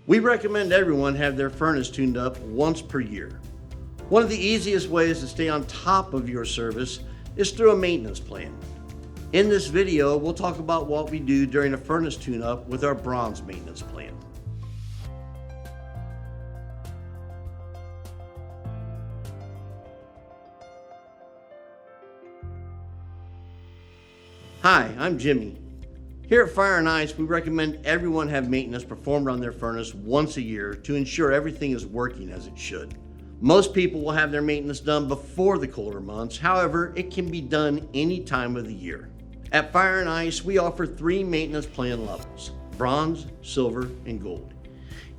We recommend everyone have their furnace tuned up once per year. One of the easiest ways to stay on top of your service is through a maintenance plan. In this video, we'll talk about what we do during a furnace tune-up with our bronze maintenance plan. Hi, I'm Jimmy. Here at Fire and Ice, we recommend everyone have maintenance performed on their furnace once a year to ensure everything is working as it should. Most people will have their maintenance done before the colder months. However, it can be done any time of the year. At Fire and Ice, we offer 3 maintenance plan levels: bronze, silver, and gold.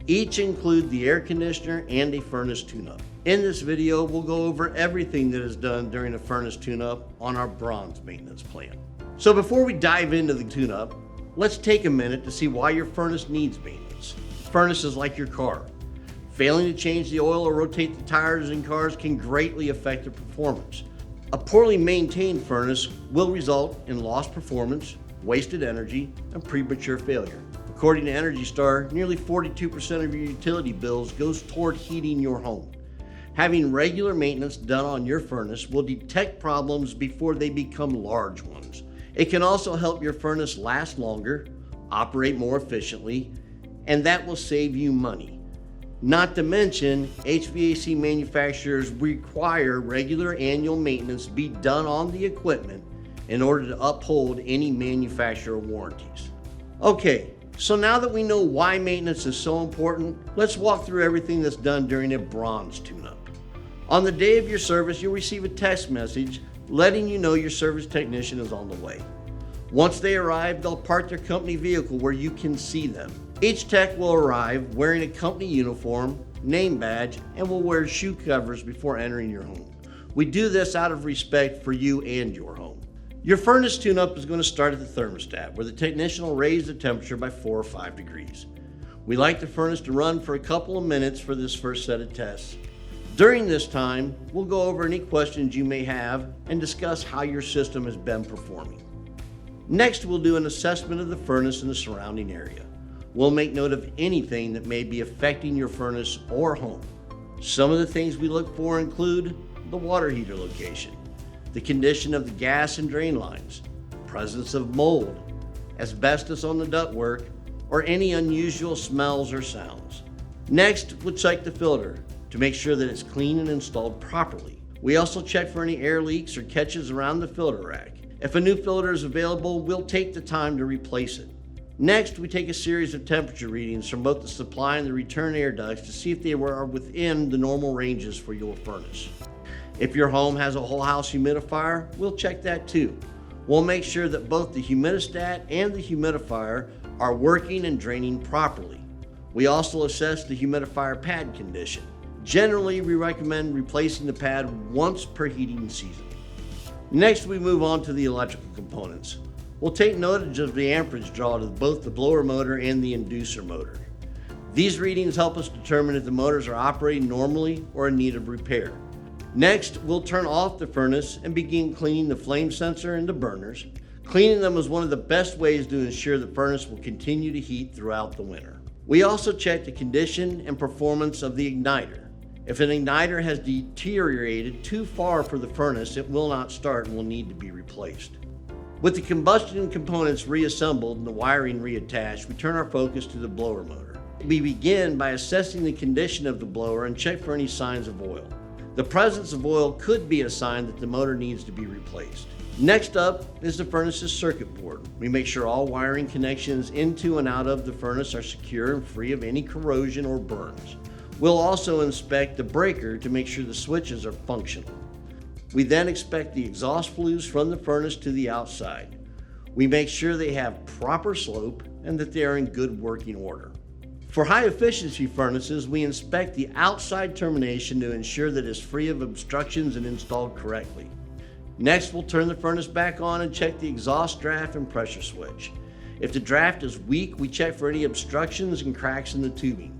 Each include the air conditioner and a furnace tune-up. In this video, we'll go over everything that is done during a furnace tune-up on our bronze maintenance plan. So before we dive into the tune-up, let's take a minute to see why your furnace needs maintenance. Furnace is like your car. Failing to change the oil or rotate the tires in cars can greatly affect their performance. A poorly maintained furnace will result in lost performance, wasted energy, and premature failure. According to Energy Star, nearly 42% of your utility bills goes toward heating your home. Having regular maintenance done on your furnace will detect problems before they become large ones. It can also help your furnace last longer, operate more efficiently, and that will save you money. Not to mention, HVAC manufacturers require regular annual maintenance be done on the equipment in order to uphold any manufacturer warranties. Okay, so now that we know why maintenance is so important, let's walk through everything that's done during a bronze tune-up. On the day of your service, you'll receive a text message letting you know your service technician is on the way. Once they arrive, they'll park their company vehicle where you can see them. Each tech will arrive wearing a company uniform, name badge, and will wear shoe covers before entering your home. We do this out of respect for you and your home. Your furnace tune-up is going to start at the thermostat, where the technician will raise the temperature by 4 or 5 degrees. We like the furnace to run for a couple of minutes for this first set of tests. During this time, we'll go over any questions you may have and discuss how your system has been performing. Next, we'll do an assessment of the furnace and the surrounding area. We'll make note of anything that may be affecting your furnace or home. Some of the things we look for include the water heater location, the condition of the gas and drain lines, presence of mold, asbestos on the ductwork, or any unusual smells or sounds. Next, we'll check the filter to make sure that it's clean and installed properly. We also check for any air leaks or catches around the filter rack. If a new filter is available, we'll take the time to replace it. Next, we take a series of temperature readings from both the supply and the return air ducts to see if they are within the normal ranges for your furnace. If your home has a whole house humidifier, we'll check that too. We'll make sure that both the humidistat and the humidifier are working and draining properly. We also assess the humidifier pad condition. Generally, we recommend replacing the pad once per heating season. Next, we move on to the electrical components. We'll take note of the amperage draw to both the blower motor and the inducer motor. These readings help us determine if the motors are operating normally or in need of repair. Next, we'll turn off the furnace and begin cleaning the flame sensor and the burners. Cleaning them is one of the best ways to ensure the furnace will continue to heat throughout the winter. We also check the condition and performance of the igniter. If an igniter has deteriorated too far for the furnace, it will not start and will need to be replaced. With the combustion components reassembled and the wiring reattached, we turn our focus to the blower motor. We begin by assessing the condition of the blower and check for any signs of oil. The presence of oil could be a sign that the motor needs to be replaced. Next up is the furnace's circuit board. We make sure all wiring connections into and out of the furnace are secure and free of any corrosion or burns. We'll also inspect the breaker to make sure the switches are functional. We then inspect the exhaust flues from the furnace to the outside. We make sure they have proper slope and that they are in good working order. For high efficiency furnaces, we inspect the outside termination to ensure that it's free of obstructions and installed correctly. Next, we'll turn the furnace back on and check the exhaust draft and pressure switch. If the draft is weak, we check for any obstructions and cracks in the tubing.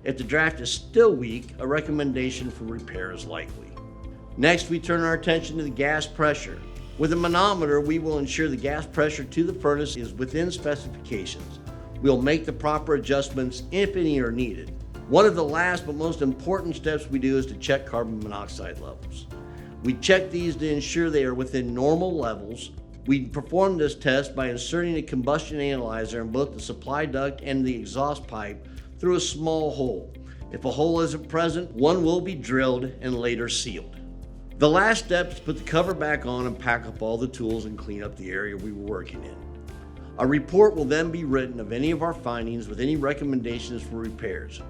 If the draft is still weak, a recommendation for repair is likely. Next, we turn our attention to the gas pressure. With a manometer, we will ensure the gas pressure to the furnace is within specifications. We'll make the proper adjustments if any are needed. One of the last but most important steps we do is to check carbon monoxide levels. We check these to ensure they are within normal levels. We perform this test by inserting a combustion analyzer in both the supply duct and the exhaust pipe through a small hole. If a hole isn't present, one will be drilled and later sealed. The last step is to put the cover back on and pack up all the tools and clean up the area we were working in. A report will then be written of any of our findings with any recommendations for repairs.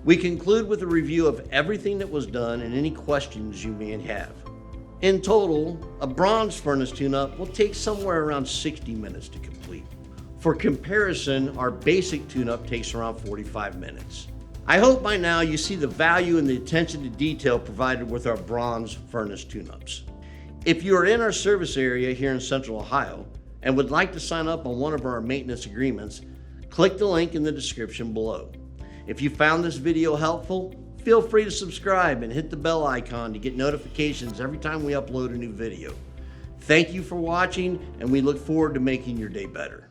We conclude with a review of everything that was done and any questions you may have. In total, a bronze furnace tune-up will take somewhere around 60 minutes to complete. For comparison, our basic tune-up takes around 45 minutes. I hope by now you see the value and the attention to detail provided with our bronze furnace tune-ups. If you are in our service area here in Central Ohio and would like to sign up on one of our maintenance agreements, click the link in the description below. If you found this video helpful, feel free to subscribe and hit the bell icon to get notifications every time we upload a new video. Thank you for watching, and we look forward to making your day better.